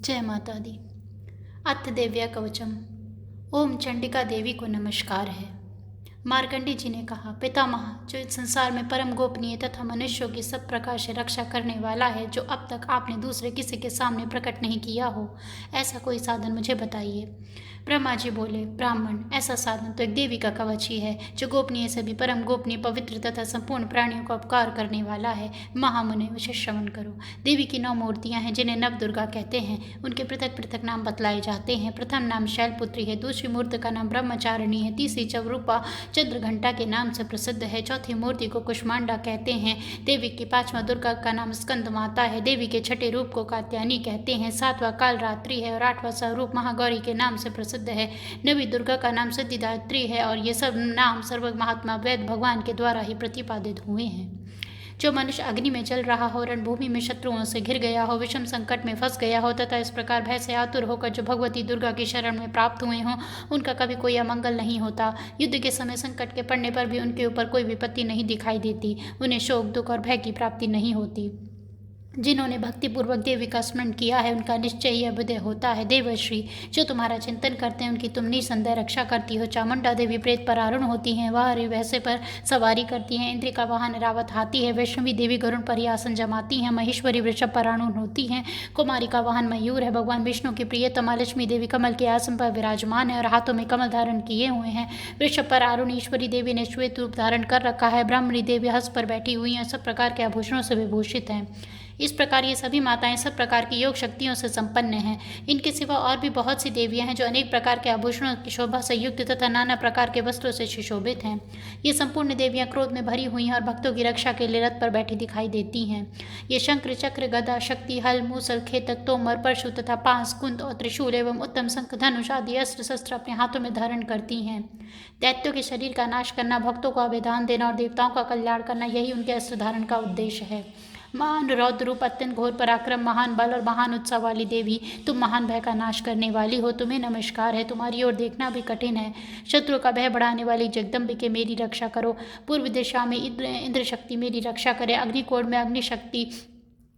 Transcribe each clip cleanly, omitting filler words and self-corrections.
जय माता दी। अथ देव्या कवचम। ओम चंडिका देवी को नमस्कार है। मार्कंडी जी ने कहा, पितामह, जो इस संसार में परम गोपनीय तथा मनुष्यों की सब प्रकार से रक्षा करने वाला है, जो अब तक आपने दूसरे किसी के सामने प्रकट नहीं किया हो, ऐसा कोई साधन मुझे बताइए। ब्रह्मा जी बोले, ब्राह्मण, ऐसा साधन तो एक देवी का कवच ही है, जो गोपनीय से भी परम गोपनीय, पवित्र तथा संपूर्ण प्राणियों का उपकार करने वाला है। महामुने, उसे श्रवण करो। देवी की 9 मूर्तियां हैं, जिन्हें नव दुर्गा कहते हैं। उनके पृथक पृथक नाम बतलाए जाते हैं। प्रथम नाम शैलपुत्री है, दूसरी मूर्ति का नाम ब्रह्मचारिणी है, तीसरी चवरूपा चंद्रघंटा के नाम से प्रसिद्ध है, चौथी मूर्ति को कुष्मांडा कहते हैं। देवी की 5वां दुर्गा का नाम स्कंद माता है। देवी के छठे रूप को कात्यायनी कहते हैं। 7वां कालरात्रि है और 8वां स्वरूप महागौरी के नाम से प्रसिद्ध है। 9वीं दुर्गा का नाम सिद्धिदात्री है और ये सब नाम सर्व महात्मा वेद भगवान के द्वारा ही प्रतिपादित हुए हैं। जो मनुष्य अग्नि में जल रहा हो, रणभूमि में शत्रुओं से घिर गया हो, विषम संकट में फंस गया हो तथा इस प्रकार भय से आतुर होकर जो भगवती दुर्गा की शरण में प्राप्त हुए हों, उनका कभी कोई अमंगल नहीं होता। युद्ध के समय संकट के पड़ने पर भी उनके ऊपर कोई विपत्ति नहीं दिखाई देती। उन्हें शोक, दुख और भय की प्राप्ति नहीं होती। जिन्होंने भक्तिपूर्वक देवी का स्मरण किया है, उनका निश्चय ही अभ्युदय होता है। देवश्री, जो तुम्हारा चिंतन करते हैं, उनकी तुम निसंदेह रक्षा करती हो। चामुंडा देवी प्रेत पर आरूढ़ होती हैं, वह वैसे पर सवारी करती हैं। इंद्र का वाहन रावत हाथी है। वैष्णवी देवी गरुण पर ही आसन जमाती हैं। महेश्वरी वृषभ पर आरूढ़ होती हैं। कुमारी का वाहन मयूर है। भगवान विष्णु की प्रियतमा लक्ष्मी देवी कमल के आसन पर विराजमान है और हाथों में कमल धारण किए हुए हैं। वृषभ पर आरूढ़ ईश्वरी देवी ने श्वेत रूप धारण कर रखा है। ब्राह्मणी देवी हंस पर बैठी हुई हैं, सब प्रकार के आभूषणों से विभूषित हैं। इस प्रकार ये सभी माताएं सब प्रकार की योग शक्तियों से संपन्न हैं। इनके सिवा और भी बहुत सी देवियां हैं, जो अनेक प्रकार के आभूषणों की शोभा से युक्त तथा नाना प्रकार के वस्त्रों से सुशोभित हैं। ये संपूर्ण देवियां क्रोध में भरी हुई हैं और भक्तों की रक्षा के लिए रथ पर बैठी दिखाई देती हैं। ये शंकर, चक्र, गदा, शक्ति, हल, मूसल, खेतक, तोमर, परशु तथा पांस, कुंद और त्रिशूल एवं उत्तम शंख, धनुष आदि अस्त्र शस्त्र अपने हाथों में धारण करती हैं। दैत्यों के शरीर का नाश करना, भक्तों को अभिदान देना और देवताओं का कल्याण करना, यही उनके अस्त्र धारण का उद्देश्य है। महान रौद्र रूप, अत्यंत घोर पराक्रम, महान बल और महान उत्साह वाली देवी, तुम महान भय का नाश करने वाली हो। तुम्हें नमस्कार है। तुम्हारी ओर देखना भी कठिन है। शत्रु का भय बढ़ाने वाली जगदम्बिके, मेरी रक्षा करो। पूर्व दिशा में इंद्र शक्ति मेरी रक्षा करे। अग्निकोण में अग्नि शक्ति,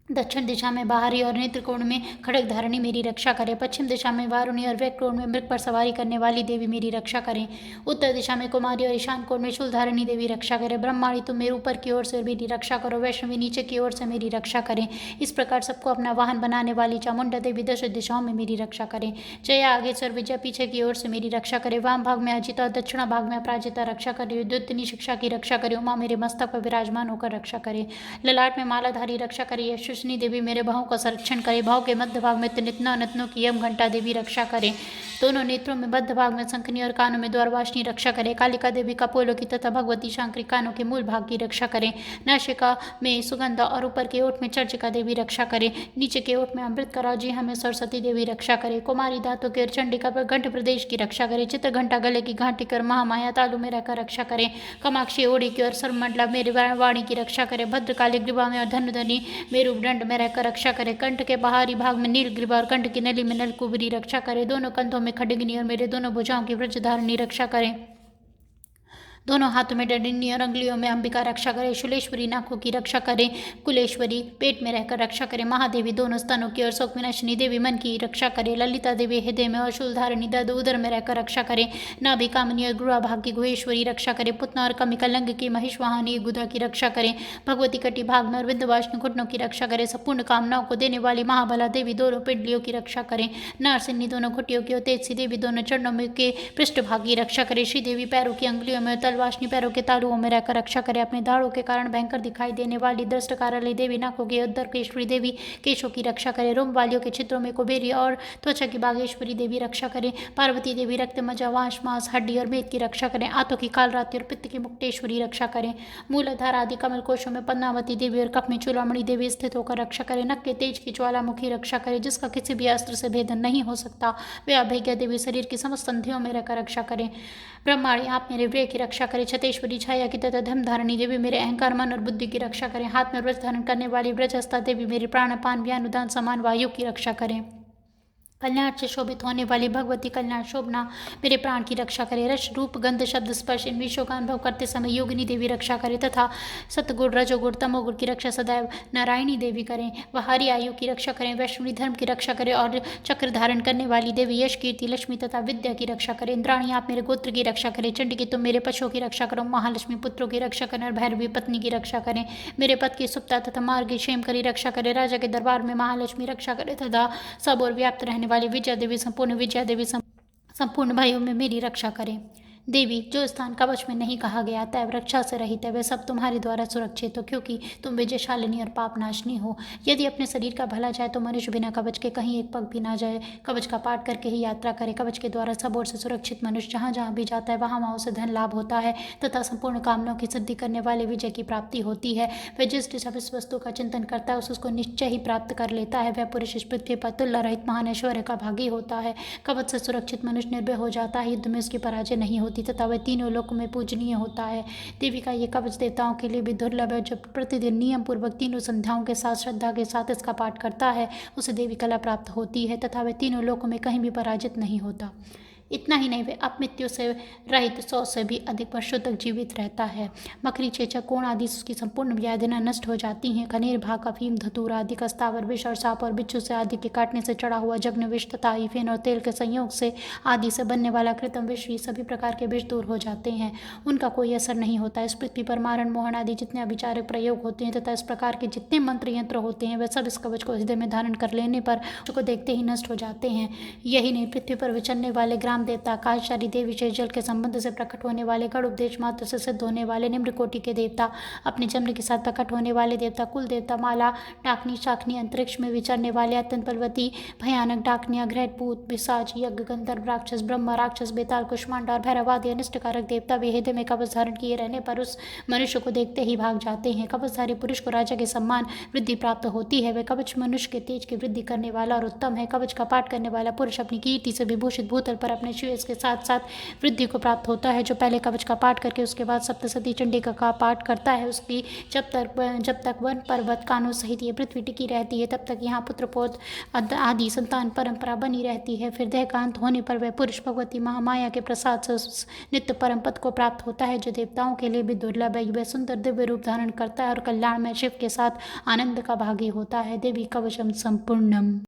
दक्षिण दिशा में बाहरी और नेत्रकोण में खड़ग धारणी मेरी रक्षा करे। पश्चिम दिशा में वारुणी और वैकोण में मृग पर सवारी करने वाली देवी मेरी रक्षा करें। उत्तर दिशा में कुमारी और ईशान कोण में शूलधारिणी देवी रक्षा करे। ब्रह्माणी, तुम मेरे ऊपर की ओर से मेरी रक्षा करो। वैष्णवी नीचे की ओर से मेरी रक्षा करें। इस प्रकार सबको अपना वाहन बनाने वाली चामुंडा देवी 10 दिशाओं में मेरी रक्षा करें। जया आगे सर, विजय पीछे की ओर से मेरी रक्षा करे। वाम भाग में अजिता और दक्षिणा भाग में अपराजिता रक्षा करे। द्वितीय शिक्षा की रक्षा करे। उमा मेरे मस्तक पर विराजमान होकर रक्षा करे। ललाट में मालाधारी रक्षा करे। यशस्विनी देवी मेरे बाहों का संरक्षण करे। भाव के मध्य भाग में त्रिनितना नतनों की यम घंटा देवी रक्षा करे। दोनों नेत्रों में मध्य भाग में शंखनी और कानों में द्वारवासिनी रक्षा करे। कालिका देवी कपोलों की तथा भगवती शांकरी कानों के मूल भाग की रक्षा करें। नासिका में सुगंधा और ऊपर के ओठ में चर्चिका देवी रक्षा करे। नीचे के ओठ में अमृत का राजी हमें सरस्वती देवी रक्षा करे। कुमारी दांतों के और चंडिका पर घंट प्रदेश की रक्षा करे। चित्र घंटा गले की घाटी कर महामाया तालु में रहकर रक्षा करें। कमाक्षी ओड़ी की और सर्वमंडला मेरी वाणी की रक्षा करे। भद्रकाली ग्रीवा में और धनुधनी मेरुदंड में रहकर रक्षा करे। कंठ के बाहरी भाग में नील ग्रीवा और कंठ की नली में नलकुबरी रक्षा करे। दोनों कंधों में खड्गनी और मेरे दोनों भुजाओं की वज्रधारिणी रक्षा करें। दोनों हाथों में डंडिनी और अंगुलियों में अंबिका रक्षा करे। शूलेश्वरी नाकों की रक्षा करें। कुलेश्वरी पेट में रहकर रक्षा करे। महादेवी दोनों स्तनों की और शोक विनाशिनी देवी मन की रक्षा करे। ललिता देवी हृदय में और शूलधारिणी दद उदर में रहकर रक्षा करे। नाभि कामनी और गुड़ा भाग की गुहेश्वरी रक्षा करे। पुतना और कमिका लंग की महिषवाहनी गुदा की रक्षा करें। भगवती कटी भाग में और विंध्यवासिनी घुटनों की रक्षा करे। संपूर्ण कामनाओं को देने वाली महाबला देवी दोनों पिंडलियों की रक्षा करें। नारसिनी दोनों घुटियों की और तेजसी देवी दोनों चरणों में के पृष्ठ भाग की रक्षा करे। श्री देवी पैरों की अंगुलियों में वासनी पैरों के तालुओं में रहकर रक्षा करे। अपने दाढ़ों के कारण भयंकर दिखाई देने वाली दृष्टकाराली देवी नाकों की उद्धरकेश्वरी देवी केशों की रक्षा करे। रोम वालियों के चित्रों में कुबेरी और त्वचा की बागेश्वरी देवी रक्षा करे। पार्वती देवी रक्त, मज्जा, वांश, मांस, हड्डी और मेद की रक्षा करें। आंतों की कालरात्रि और पित्त की मुक्तेश्वरी रक्षा करें। मूलाधार आदि कमल कोशों में पद्मावती देवी और कफ में चूड़ामणि देवी स्थित होकर रक्षा करे। नख के तेज की ज्वालामुखी रक्षा करे, जिसका किसी भी अस्त्र से भेदन नहीं हो सकता। वे अभिज्ञा देवी शरीर की समस्त संधियों में रहकर रक्षा करें। ब्रह्माणी, आप मेरे प्रिय की रक्षा करें। छतेश्वरी छाया की तथा धर्मधारिणी देवी मेरे अहंकार, मन और बुद्धि की रक्षा करें। हाथ में व्रज धारण करने वाली व्रजहस्ता देवी मेरे प्राणपान, व्यानुदान, समान वायु की रक्षा करें। कल्याण से शोभित होने वाली भगवती कल्याण शोभना मेरे प्राण की रक्षा करे। रस रूप गंध शब्द स्पर्श इन विषयों का अनुभव करते समय योगिनी देवी रक्षा करे तथा सतगुण रजोगुण तमोगुण की रक्षा सदैव नारायणी देवी करें। वह हरि आयु की रक्षा करें, वैष्णवी धर्म की रक्षा करें और चक्र धारण करने वाली देवी यश कीर्ति लक्ष्मी तथा विद्या की रक्षा करें। इंद्राणी आप मेरे गोत्र की रक्षा करें। चंडी की तुम मेरे पशुओं की रक्षा करो। महालक्ष्मी पुत्रों की रक्षा करें और भैरवी पत्नी की रक्षा करें। मेरे पद की सुप्ता तथा मार्ग की क्षेम करी रक्षा करें। राजा के दरबार में महालक्ष्मी रक्षा करे तथा सब और व्याप्त रहने वाली विजया देवी संपूर्ण विजया देवी संपूर्ण भाइयों में मेरी रक्षा करें। देवी, जो स्थान कवच में नहीं कहा गया तैव रक्षा से रहित है, वे सब तुम्हारे द्वारा सुरक्षित हो, क्योंकि तुम विजयशालिनी और पापनाशनी हो। यदि अपने शरीर का भला चाहे तो मनुष्य बिना कवच के कहीं एक पग भी ना जाए। कवच का पाठ करके ही यात्रा करे। कवच के द्वारा सब ओर से सुरक्षित मनुष्य जहाँ जहाँ भी जाता है वहाँ वहाँ उसे धन लाभ होता है तथा संपूर्ण कामनाओं की सिद्धि करने वाले विजय की प्राप्ति होती है। वह जिस जिस वस्तु का चिंतन करता है उसको निश्चय ही प्राप्त कर लेता है। वह पुरुष इस पृथ्वी पर तुल्य रहित महान ऐश्वर्य का भागी होता है। कवच से सुरक्षित मनुष्य निर्भय हो जाता है। युद्ध में उसकी पराजय नहीं होती तथा वह तीनों लोक में पूजनीय होता है। देवी का ये कवच देवताओं के लिए भी दुर्लभ है। जब प्रतिदिन नियम पूर्वक तीनों संध्याओं के साथ श्रद्धा के साथ इसका पाठ करता है उसे देवी कला प्राप्त होती है तथा वह तीनों लोकों में कहीं भी पराजित नहीं होता। इतना ही नहीं, वे अपमृत्यु से रहित 100 से भी अधिक वर्षों तक जीवित रहता है। मकरी, चेचक, कोण आदि उसकी संपूर्ण व्याधियां नष्ट हो जाती हैं। खनेर, भाग, अफीम, धतूरा आदि का स्थावर विष और सांप और बिच्छू से आदि के काटने से चढ़ा हुआ जग्न विष तथा इफेन और तेल के संयोग से आदि से बनने वाला कृतम विष, ये सभी प्रकार के विष दूर हो जाते हैं। उनका कोई असर नहीं होता। इस पृथ्वी पर मारण, मोहन आदि जितने अभिचारिक प्रयोग होते हैं तथा इस प्रकार के जितने मंत्र यंत्र होते हैं वे सब इस कवच को हृदय में धारण कर लेने पर उसको देखते ही नष्ट हो जाते हैं। यही नहीं, पृथ्वी पर विचरने वाले ग्राम देवता, आकाशचारी देव, विशेष जल के संबंध से प्रकट होने वाले, गढ़ उपदेश मात्र से सिद्ध होने वाले निम्न कोटि के देवता, अपने चमड़े के साथ प्रकट होने वाले देवता, कुल देवता, माला डाकनी शाकनी, अंतरिक्ष में विचरने वाले, अत्यंत बलवती भयानक डाकनिया, ग्रह, भूत, पिशाच, यज्ञ, गंधर्व, राक्षस, ब्रह्मा, राक्षस, बेताल, कुष्मांडा और भैरव आदि अनिष्टकारक देवता वे हृदय में कवच धारण किए रहने पर उस मनुष्य को देखते ही भाग जाते हैं। कवचधारी पुरुष को राजा के सम्मान वृद्धि प्राप्त होती है। वह कवच मनुष्य के तेज की वृद्धि करने वाला और उत्तम है। कवच का पाठ करने वाला पुरुष अपनी कीर्ति से विभूषित भूतल पर अपने श्रेयस के साथ साथ वृद्धि को प्राप्त होता है। जो पहले कवच का पाठ करके उसके बाद सप्तशती चंडिका का पाठ करता है उसकी जब तक वन पर्वत कानों सहित ये पृथ्वी टिकी रहती है तब तक यहाँ पुत्र पौत्र आदि संतान परंपरा बनी रहती है। फिर देह का अंत होने पर वह पुरुष भगवती महामाया के प्रसाद से उस नित्य परम पद को प्राप्त होता है जो देवताओं के लिए भी दुर्लभ है। वह सुंदर दिव्य रूप धारण करता है और कल्याण में शिव के साथ आनंद का भागी होता है। देवी कवचम संपूर्णम।